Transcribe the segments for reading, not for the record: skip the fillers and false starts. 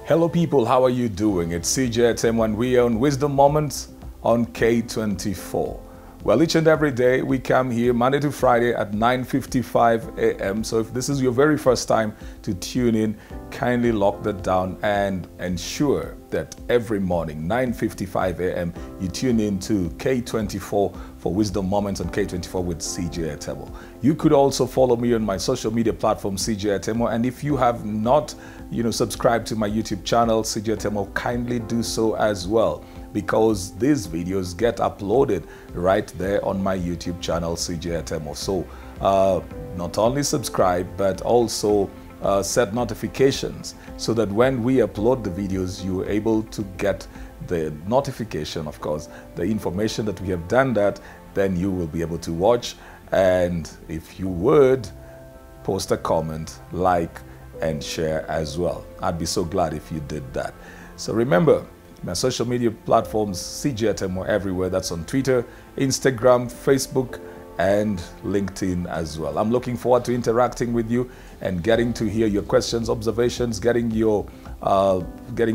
Hello people, how are you doing? It's Atemo and we are on Wisdom Moments on K24. Well, each and every day we come here Monday to Friday at 9:55 a.m. So if this is your very first time to tune in, kindly lock that down and ensure that every morning, 9:55 a.m., you tune in to K24 for Wisdom Moments on K24 with Atemo. You could also follow me on my social media platform, Atemo. And if you have not, subscribed to my YouTube channel, Atemo, kindly do so as well, because these videos get uploaded right there on my YouTube channel, Atemo. So not only subscribe, but also set notifications so that when we upload the videos, you're able to get the notification, of course, the information that we have done that, then you will be able to watch. And if you would, post a comment, like, and share as well. I'd be so glad if you did that. So remember, my social media platforms, Atemo everywhere. That's on Twitter, Instagram, Facebook, and LinkedIn as well. I'm looking forward to interacting with you and getting to hear your questions, observations, getting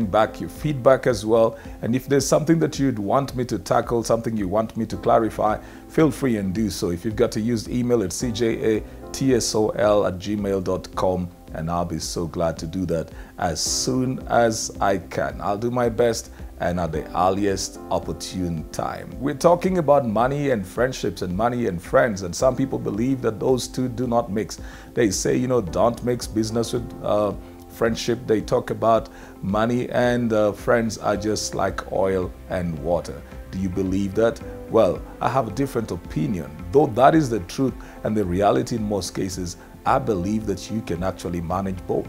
back your feedback as well. And if there's something that you'd want me to tackle, something you want me to clarify, feel free and do so. If you've got to use email, it's cjatsol@gmail.com, and I'll be so glad to do that as soon as I can. I'll do my best and at the earliest opportune time. We're talking about money and friendships and money and friends, and some people believe that those two do not mix. They say, don't mix business with friendship. They talk about money and friends are just like oil and water. Do you believe that? Well, I have a different opinion. Though that is the truth and the reality in most cases, I believe that you can actually manage both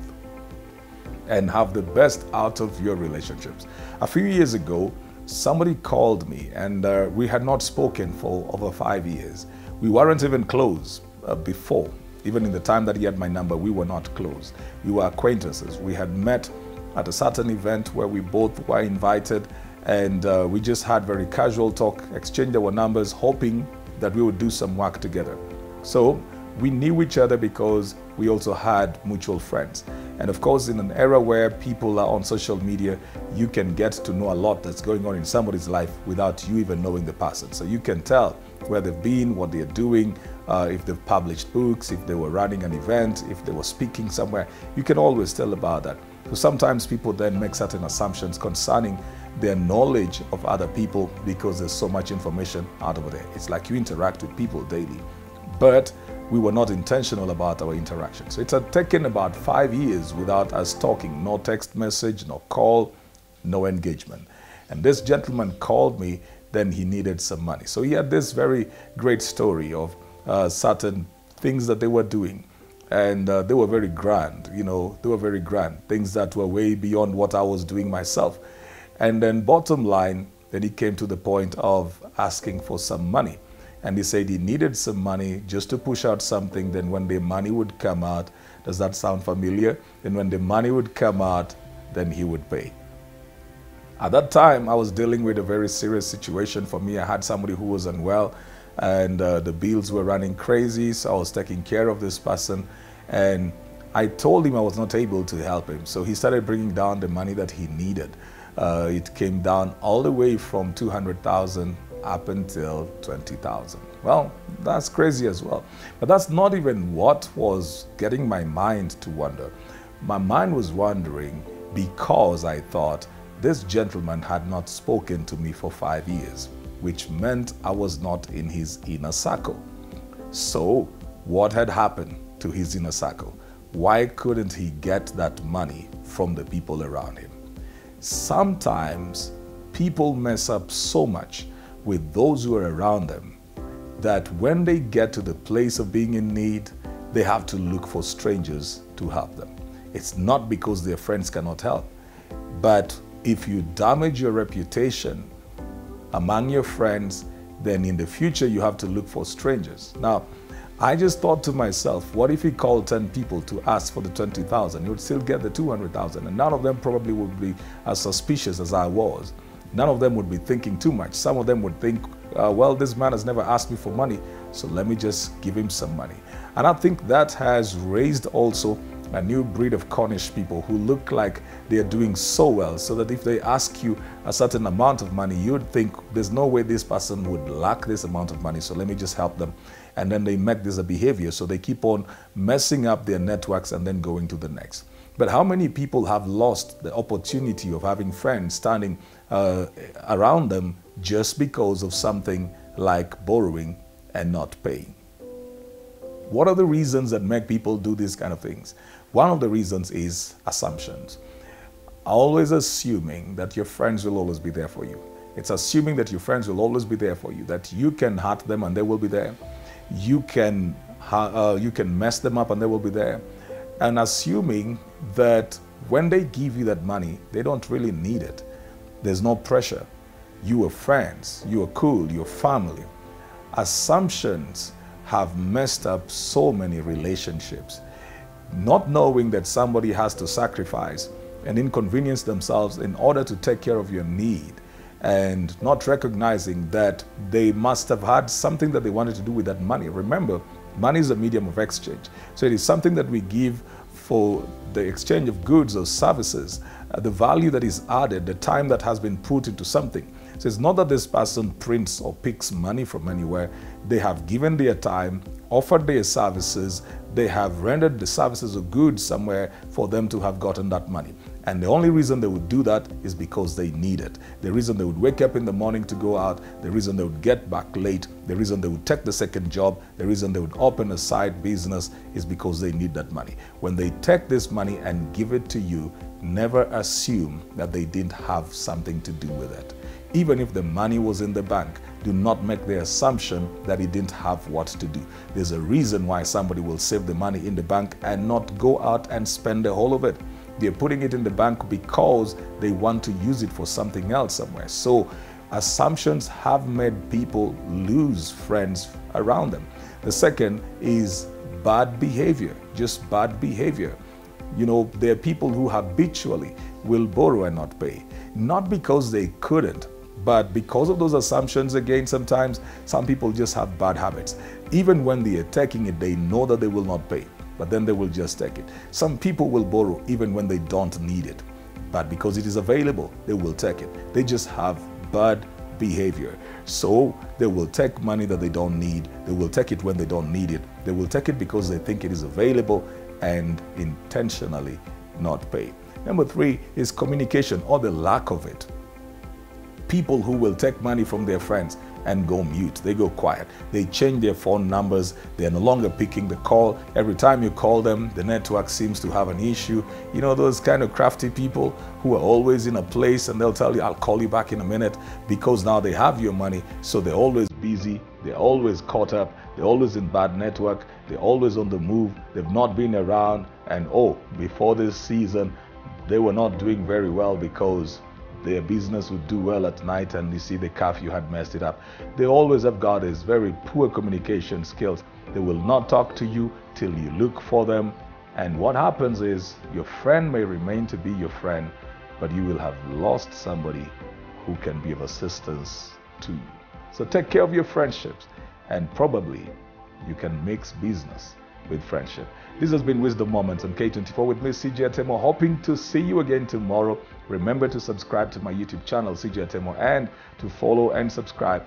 and have the best out of your relationships. A few years ago, somebody called me and we had not spoken for over 5 years. We weren't even close before. Even in the time that he had my number, we were not close. We were acquaintances. We had met at a certain event where we both were invited, and we just had very casual talk, exchanged our numbers, hoping that we would do some work together. So we knew each other because we also had mutual friends. And of course, in an era where people are on social media, you can get to know a lot that's going on in somebody's life without you even knowing the person. So you can tell where they've been, what they're doing, if they've published books, if they were running an event, if they were speaking somewhere. You can always tell about that. So sometimes people then make certain assumptions concerning their knowledge of other people because there's so much information out of there. It's like you interact with people daily. But we were not intentional about our interaction. So it had taken about 5 years without us talking. No text message, no call, no engagement. And this gentleman called me, then he needed some money. So he had this very great story of certain things that they were doing. And they were very grand, they were very grand. Things that were way beyond what I was doing myself. And then bottom line, then he came to the point of asking for some money. And he said he needed some money just to push out something. Then when the money would come out, does that sound familiar? Then when the money would come out, then he would pay. At that time, I was dealing with a very serious situation for me. I had somebody who was unwell and the bills were running crazy. So I was taking care of this person. And I told him I was not able to help him. So he started bringing down the money that he needed. It came down all the way from 200,000 up until 20,000. Well, that's crazy as well. But that's not even what was getting my mind to wonder. My mind was wondering because I thought this gentleman had not spoken to me for 5 years, which meant I was not in his inner circle. So what had happened to his inner circle? Why couldn't he get that money from the people around him? Sometimes people mess up so much with those who are around them that when they get to the place of being in need, they have to look for strangers to help them. It's not because their friends cannot help, but if you damage your reputation among your friends, then in the future you have to look for strangers. Now, I just thought to myself, what if he called 10 people to ask for the 20,000? He would still get the 200,000, and none of them probably would be as suspicious as I was. None of them would be thinking too much. Some of them would think, well, this man has never asked me for money, so let me just give him some money. And I think that has raised also a new breed of Cornish people who look like they're doing so well, so that if they ask you a certain amount of money, you'd think there's no way this person would lack this amount of money, so let me just help them. And then they make this a behavior, so they keep on messing up their networks and then going to the next. But how many people have lost the opportunity of having friends standing around them just because of something like borrowing and not paying? What are the reasons that make people do these kind of things? One of the reasons is assumptions. Always assuming that your friends will always be there for you. It's assuming that your friends will always be there for you, that you can hurt them and they will be there. You can mess them up and they will be there. And assuming that when they give you that money, they don't really need it. There's no pressure. You are friends, you are cool, you're family. Assumptions have messed up so many relationships. Not knowing that somebody has to sacrifice and inconvenience themselves in order to take care of your need, and not recognizing that they must have had something that they wanted to do with that money. Remember, money is a medium of exchange. So it is something that we give for the exchange of goods or services, the value that is added, the time that has been put into something. So it's not that this person prints or picks money from anywhere. They have given their time, offered their services, they have rendered the services or goods somewhere for them to have gotten that money. And the only reason they would do that is because they need it. The reason they would wake up in the morning to go out, the reason they would get back late, the reason they would take the second job, the reason they would open a side business is because they need that money. When they take this money and give it to you, never assume that they didn't have something to do with it. Even if the money was in the bank, do not make the assumption that he didn't have what to do. There's a reason why somebody will save the money in the bank and not go out and spend the whole of it. They're putting it in the bank because they want to use it for something else somewhere. So assumptions have made people lose friends around them. The second is bad behavior, just bad behavior. You know, there are people who habitually will borrow and not pay, not because they couldn't, but because of those assumptions. Again, sometimes some people just have bad habits. Even when they are taking it, they know that they will not pay, but then they will just take it. Some people will borrow even when they don't need it, but because it is available, they will take it. They just have bad behavior. So they will take money that they don't need. They will take it when they don't need it. They will take it because they think it is available and intentionally not pay. Number three is communication, or the lack of it. People who will take money from their friends and go mute. They go quiet. They change their phone numbers. They're no longer picking the call. Every time you call them, the network seems to have an issue. You know, those kind of crafty people who are always in a place and they'll tell you, I'll call you back in a minute, because now they have your money. So they're always busy. They're always caught up. They're always in bad network. They're always on the move. They've not been around. And before this season, they were not doing very well because their business would do well at night, and you see the curfew had messed it up. They always have got these very poor communication skills. They will not talk to you till you look for them. And what happens is your friend may remain to be your friend, but you will have lost somebody who can be of assistance to you. So take care of your friendships, and probably you can mix business with friendship. This has been Wisdom Moments on K24 with me, CJ Atemo. Hoping to see you again tomorrow. Remember to subscribe to my YouTube channel, CJ Atemo, and to follow and subscribe.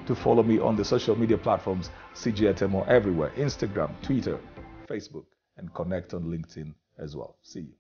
To follow me on the social media platforms, CJ Atemo, everywhere: Instagram, Twitter, Facebook, and connect on LinkedIn as well. See you.